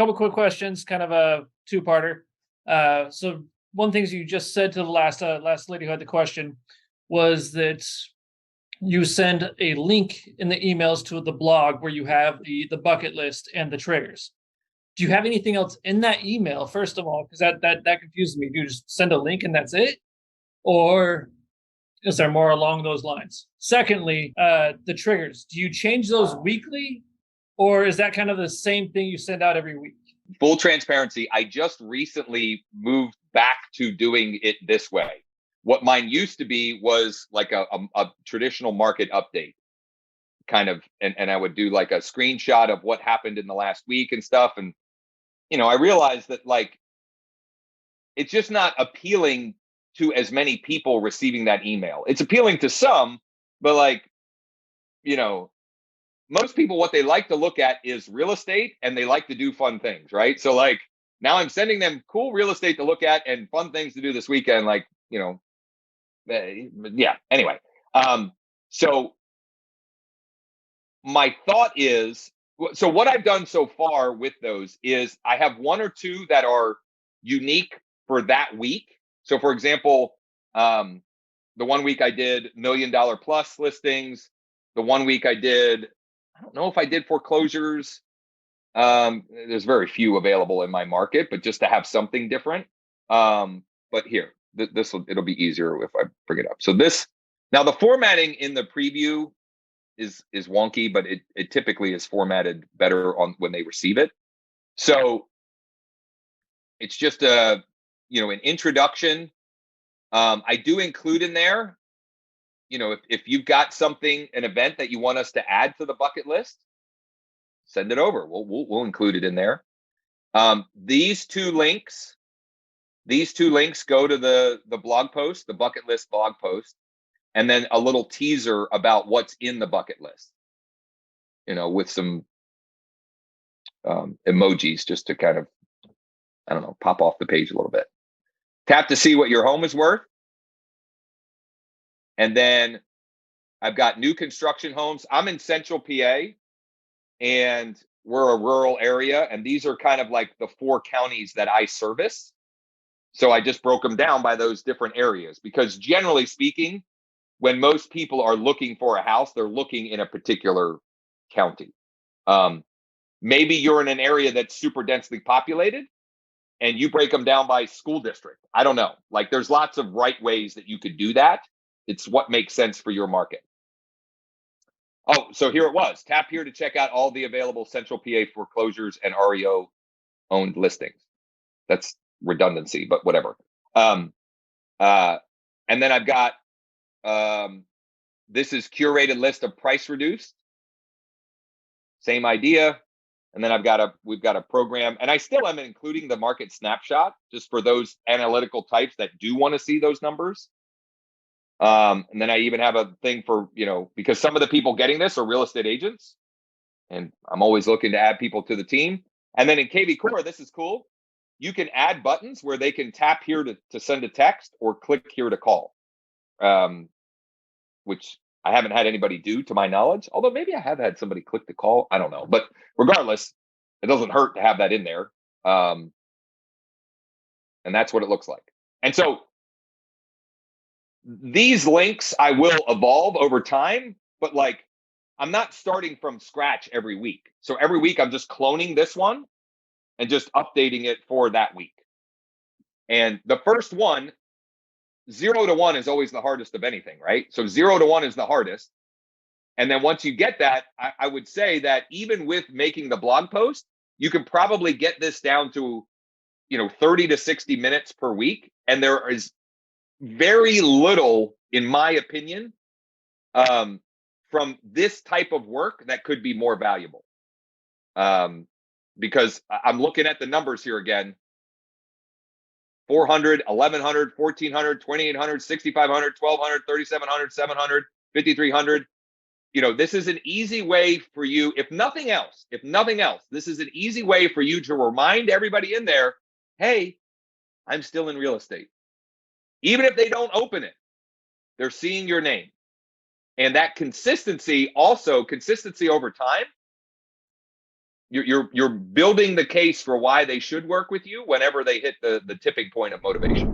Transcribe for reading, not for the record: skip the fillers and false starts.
couple quick questions, kind of a two-parter. So one thing you just said to the last lady who had the question was that you send a link in the emails to the blog where you have the bucket list and the triggers. Do you have anything else in that email, first of all? Because that confuses me. Do you just send a link and that's it? Or is there more along those lines? Secondly, the triggers. Do you change those weekly? Or is that kind of the same thing you send out every week? Full transparency, I just recently moved back to doing it this way. What mine used to be was like a traditional market update kind of, and I would do like a screenshot of what happened in the last week and stuff. And, I realized that like, it's just not appealing to as many people receiving that email. It's appealing to some, but like, most people, what they like to look at is real estate and they like to do fun things, right? So like now I'm sending them cool real estate to look at and fun things to do this weekend. Like, yeah, anyway. So my thought is, so what I've done so far with those is I have one or two that are unique for that week. So for example, the 1 week I did $1 million plus listings. The 1 week I don't know if I did foreclosures. There's very few available in my market, but just to have something different. But here, it'll be easier if I bring it up. So now the formatting in the preview is wonky, but it typically is formatted better on when they receive it. So it's just an introduction. I do include in there, if you've got an event that you want us to add to the bucket list, send it over. We'll include it in there. These two links go to the blog post, the bucket list blog post, and then a little teaser about what's in the bucket list, with some emojis just to kind of, pop off the page a little bit. Tap to see what your home is worth. And then I've got new construction homes. I'm in Central PA, and we're a rural area. And these are kind of like the 4 counties that I service. So I just broke them down by those different areas, because generally speaking, when most people are looking for a house, they're looking in a particular county. Maybe you're in an area that's super densely populated and you break them down by school district. I don't know. Like there's lots of right ways that you could do that. It's what makes sense for your market. Oh, so here it was. Tap here to check out all the available Central PA foreclosures and REO owned listings. That's redundancy, but whatever. And then I've got, this is curated list of price reduced. Same idea. And then we've got a program, and I still am including the market snapshot just for those analytical types that do want to see those numbers. And then I even have a thing for, because some of the people getting this are real estate agents, and I'm always looking to add people to the team. And then in KV Core, this is cool. You can add buttons where they can tap here to send a text or click here to call, which I haven't had anybody do to my knowledge, although maybe I have had somebody click the call. I don't know. But regardless, it doesn't hurt to have that in there. And that's what it looks like. And so these links I will evolve over time, but like I'm not starting from scratch every week. So every week I'm just cloning this one and just updating it for that week. And the first one, 0 to 1 is always the hardest of anything, right? So 0 to 1 is the hardest. And then once you get that, I would say that even with making the blog post, you can probably get this down to, 30 to 60 minutes per week. And there is very little, in my opinion, from this type of work that could be more valuable. Because I'm looking at the numbers here again. 400, 1100, 1400, 2800, 6500, 1200, 3700, 700, 5300. This is an easy way for you, if nothing else, this is an easy way for you to remind everybody in there, hey, I'm still in real estate. Even if they don't open it, they're seeing your name. And that consistency over time you're building the case for why they should work with you whenever they hit the tipping point of motivation.